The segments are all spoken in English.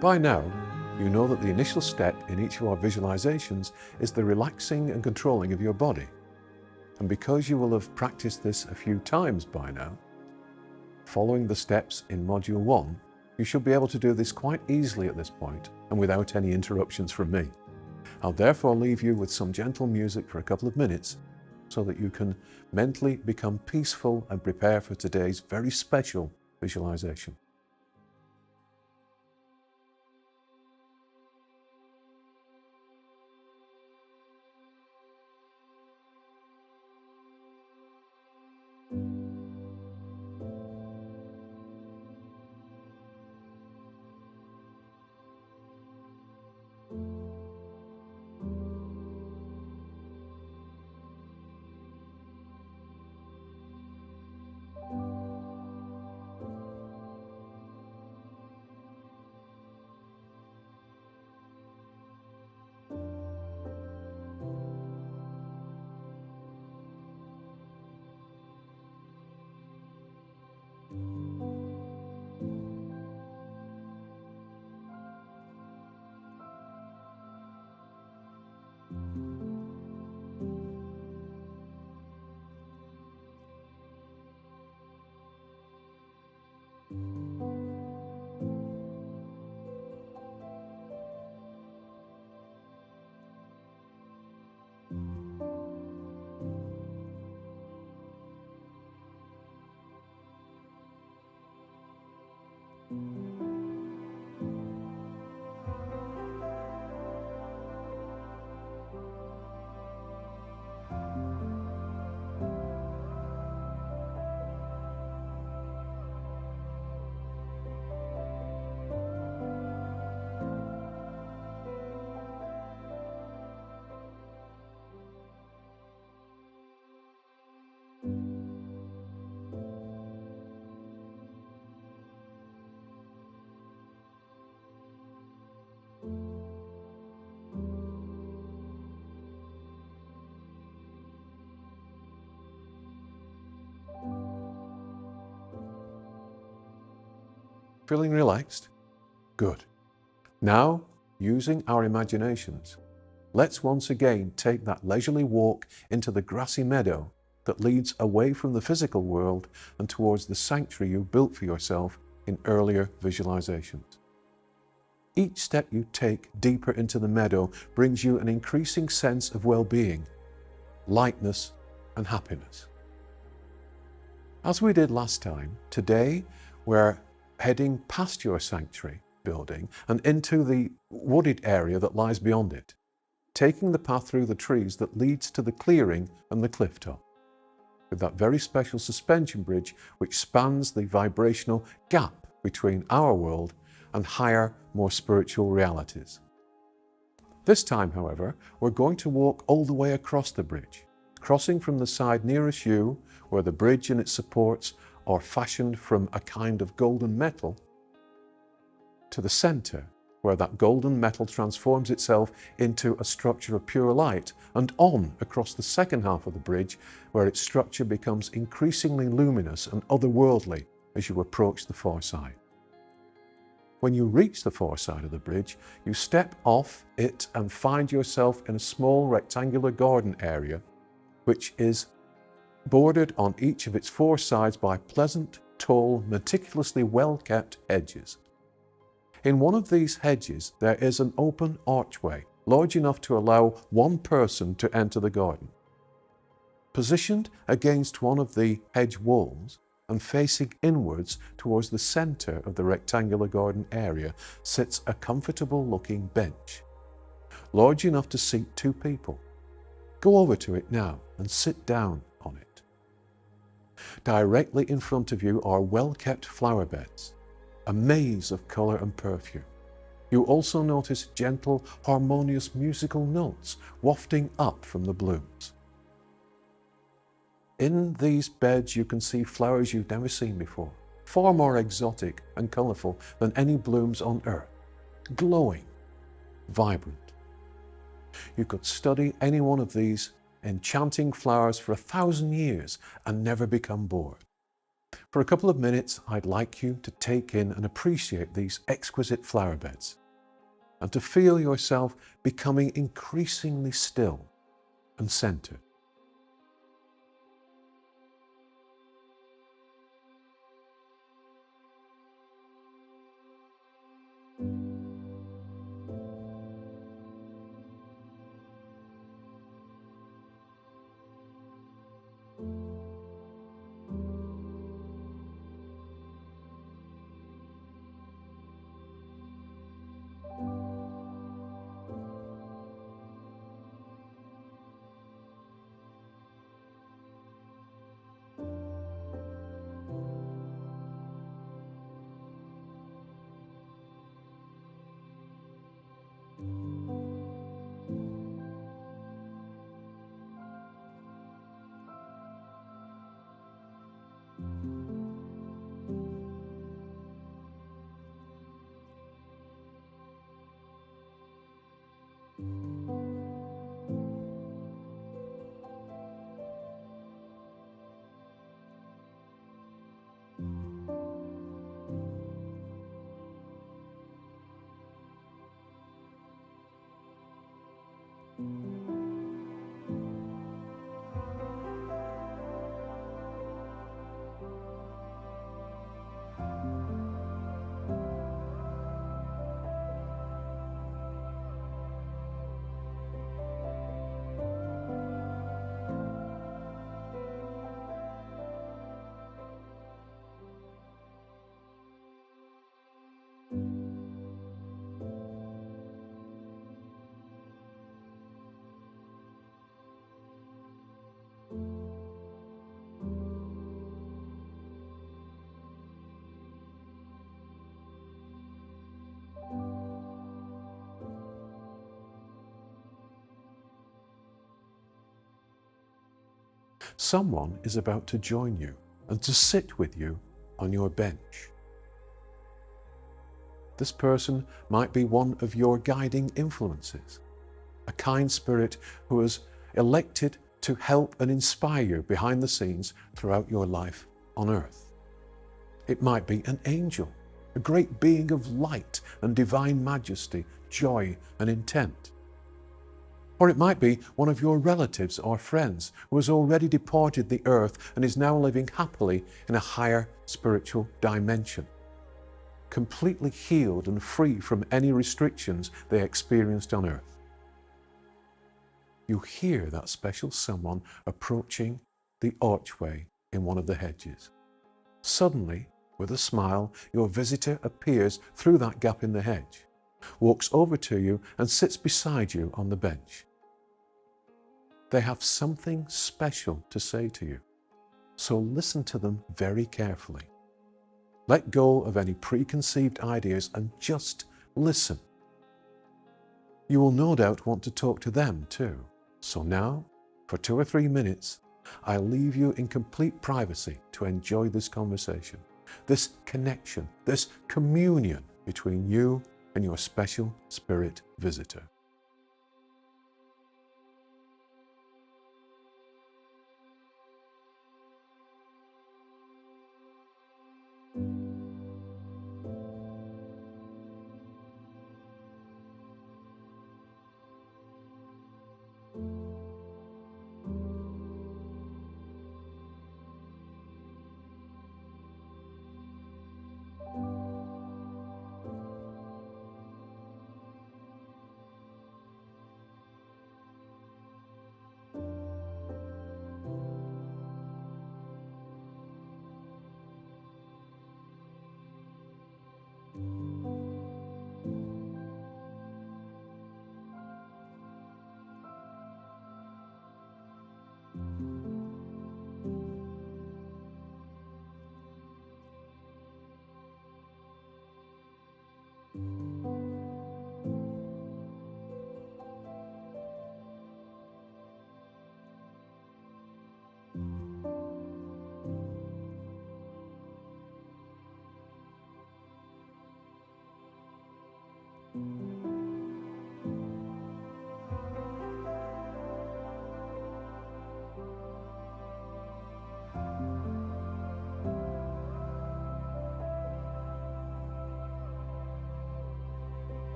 By now, you know that the initial step in each of our visualizations is the relaxing and controlling of your body. And because you will have practiced this a few times by now, following the steps in Module 1, you should be able to do this quite easily at this point and without any interruptions from me. I'll therefore leave you with some gentle music for a couple of minutes so that you can mentally become peaceful and prepare for today's very special visualization. Feeling relaxed? Good. Now, using our imaginations, let's once again take that leisurely walk into the grassy meadow that leads away from the physical world and towards the sanctuary you built for yourself in earlier visualizations. Each step you take deeper into the meadow brings you an increasing sense of well-being, lightness, and happiness. As we did last time, today we're heading past your sanctuary building and into the wooded area that lies beyond it, taking the path through the trees that leads to the clearing and the cliff top, with that very special suspension bridge which spans the vibrational gap between our world and higher, more spiritual realities. This time, however, we're going to walk all the way across the bridge, crossing from the side nearest you, where the bridge and its supports are fashioned from a kind of golden metal, to the center, where that golden metal transforms itself into a structure of pure light, and on across the second half of the bridge, where its structure becomes increasingly luminous and otherworldly as you approach the far side. When you reach the far side of the bridge, you step off it and find yourself in a small rectangular garden area, which is bordered on each of its four sides by pleasant, tall, meticulously well-kept hedges. In one of these hedges, there is an open archway, large enough to allow one person to enter the garden. Positioned against one of the hedge walls and facing inwards towards the center of the rectangular garden area sits a comfortable-looking bench, large enough to seat two people. Go over to it now and sit down on it. Directly in front of you are well-kept flower beds, a maze of color and perfume. You also notice gentle, harmonious musical notes wafting up from the blooms. In these beds you can see flowers you've never seen before, far more exotic and colorful than any blooms on earth, glowing, vibrant. You could study any one of these enchanting flowers for 1,000 years and never become bored. For a couple of minutes, I'd like you to take in and appreciate these exquisite flower beds and to feel yourself becoming increasingly still and centered. Someone is about to join you and to sit with you on your bench. This person might be one of your guiding influences, a kind spirit who has elected to help and inspire you behind the scenes throughout your life on earth. It might be an angel, a great being of light and divine majesty, joy and intent. Or it might be one of your relatives or friends who has already departed the earth and is now living happily in a higher spiritual dimension, completely healed and free from any restrictions they experienced on earth. You hear that special someone approaching the archway in one of the hedges. Suddenly, with a smile, your visitor appears through that gap in the hedge, walks over to you and sits beside you on the bench. They have something special to say to you, so listen to them very carefully. Let go of any preconceived ideas and just listen. You will no doubt want to talk to them too. So now, for 2 or 3 minutes, I leave you in complete privacy to enjoy this conversation, this connection, this communion between you and your special spirit visitor.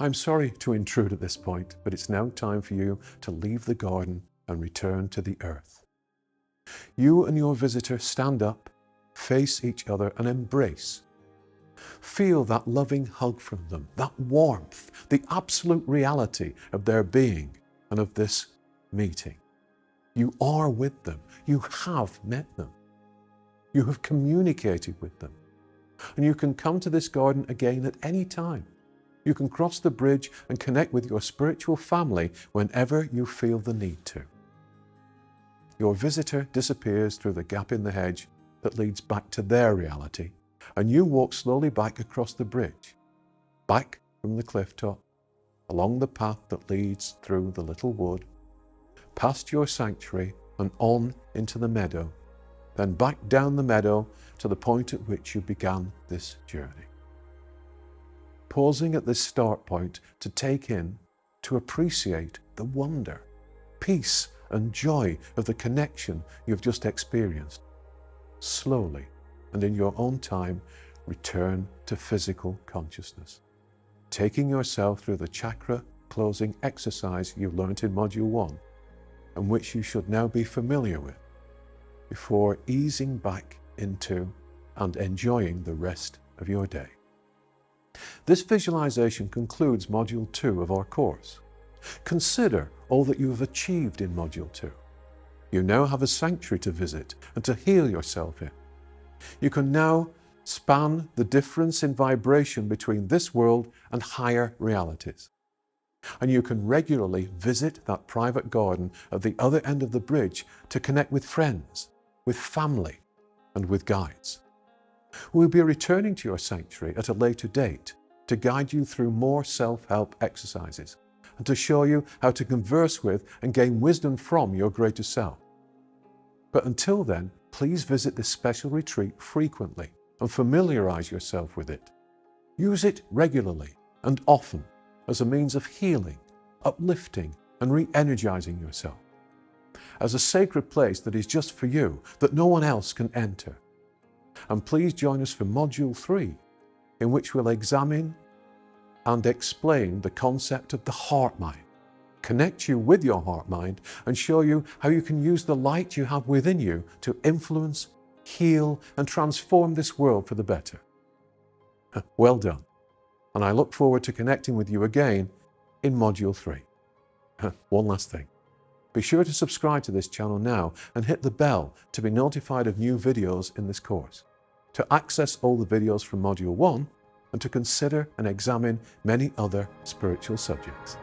I'm sorry to intrude at this point, but it's now time for you to leave the garden and return to the earth. You and your visitor stand up, face each other and embrace. Feel that loving hug from them, that warmth, the absolute reality of their being and of this meeting. You are with them. You have met them. You have communicated with them. And you can come to this garden again at any time. You can cross the bridge and connect with your spiritual family whenever you feel the need to. Your visitor disappears through the gap in the hedge that leads back to their reality, and you walk slowly back across the bridge, back from the cliff top, along the path that leads through the little wood, past your sanctuary and on into the meadow, then back down the meadow to the point at which you began this journey. Pausing at this start point to take in, to appreciate the wonder, peace and joy of the connection you've just experienced. Slowly and in your own time, return to physical consciousness, taking yourself through the chakra closing exercise you learnt in Module 1, and which you should now be familiar with, before easing back into and enjoying the rest of your day. This visualization concludes Module 2 of our course. Consider all that you have achieved in Module 2. You now have a sanctuary to visit and to heal yourself in. You can now span the difference in vibration between this world and higher realities. And you can regularly visit that private garden at the other end of the bridge to connect with friends, with family, and with guides. We'll be returning to your sanctuary at a later date to guide you through more self-help exercises and to show you how to converse with and gain wisdom from your greater self. But until then, please visit this special retreat frequently and familiarize yourself with it. Use it regularly and often as a means of healing, uplifting, and re-energizing yourself. As a sacred place that is just for you, that no one else can enter. And please join us for Module 3, in which we'll examine and explain the concept of the heart-mind, connect you with your heart-mind, and show you how you can use the light you have within you to influence, heal, and transform this world for the better. Well done. And I look forward to connecting with you again in Module 3. One last thing. Be sure to subscribe to this channel now and hit the bell to be notified of new videos in this course, to access all the videos from Module 1, and to consider and examine many other spiritual subjects.